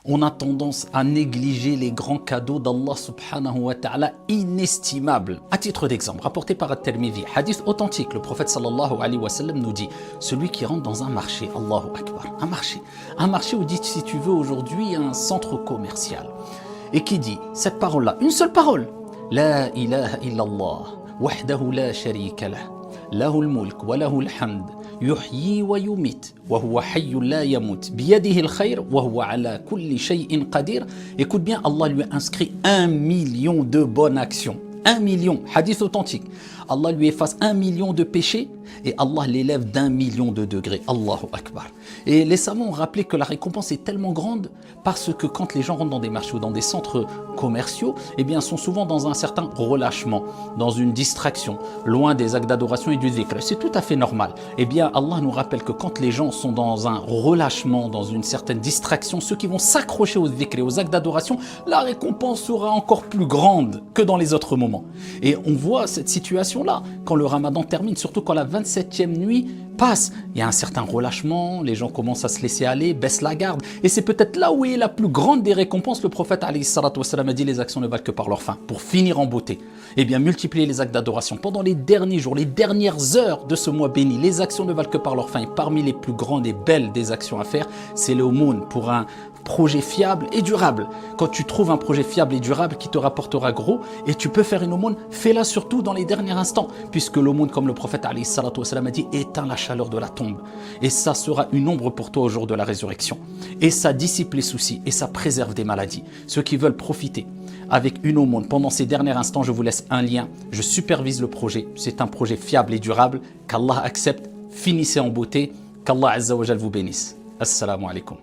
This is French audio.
On a tendance à négliger les grands cadeaux d'Allah subhanahu wa ta'ala inestimables. À titre d'exemple, rapporté par At-Tirmidhi, hadith authentique, le prophète sallallahu alayhi wa sallam nous dit, celui qui rentre dans un marché, Allahu Akbar, un marché où dit, si tu veux aujourd'hui, un centre commercial, et qui dit cette parole-là, une seule parole, La ilaha illallah, wahdahu la sharika lah, lahul mulk wa lahul hamd, يحيي ويميت وهو حي لا يموت بيده الخير وهو على كل شيء قدير. Écoute bien, Allah lui a inscrit 1 million de bonnes actions. 1 million, hadith authentique. Allah lui efface 1 million de péchés et Allah l'élève d'1 million de degrés. Allahu Akbar. Et les savants ont rappelé que la récompense est tellement grande parce que quand les gens rentrent dans des marchés ou dans des centres commerciaux, eh bien, sont souvent dans un certain relâchement, dans une distraction, loin des actes d'adoration et du dhikr. C'est tout à fait normal. Eh bien, Allah nous rappelle que quand les gens sont dans un relâchement, dans une certaine distraction, ceux qui vont s'accrocher aux dhikr et aux actes d'adoration, la récompense sera encore plus grande que dans les autres moments. Et on voit cette situation-là quand le ramadan termine, surtout quand la 27e nuit passe. Il y a un certain relâchement, les gens commencent à se laisser aller, baissent la garde. Et c'est peut-être là où est la plus grande des récompenses. Le prophète alayhi salatu wassalam a dit les actions ne valent que par leur fin. Pour finir en beauté, eh bien multiplier les actes d'adoration pendant les derniers jours, les dernières heures de ce mois béni. Les actions ne valent que par leur fin. Et parmi les plus grandes et belles des actions à faire, c'est l'aumône pour un projet fiable et durable. Quand tu trouves un projet fiable et durable qui te rapportera gros et tu peux faire une aumône, fais-la surtout dans les derniers instants, puisque l'aumône, comme le prophète alayhi salatu wassalam a dit, éteint la chaleur de la tombe et ça sera une ombre pour toi au jour de la résurrection et ça dissipe les soucis et ça préserve des maladies. Ceux qui veulent profiter avec une aumône pendant ces derniers instants, je vous laisse un lien, je supervise le projet, c'est un projet fiable et durable, qu'Allah accepte. Finissez en beauté, qu'Allah azza wa jal vous bénisse. Assalamu alaikum.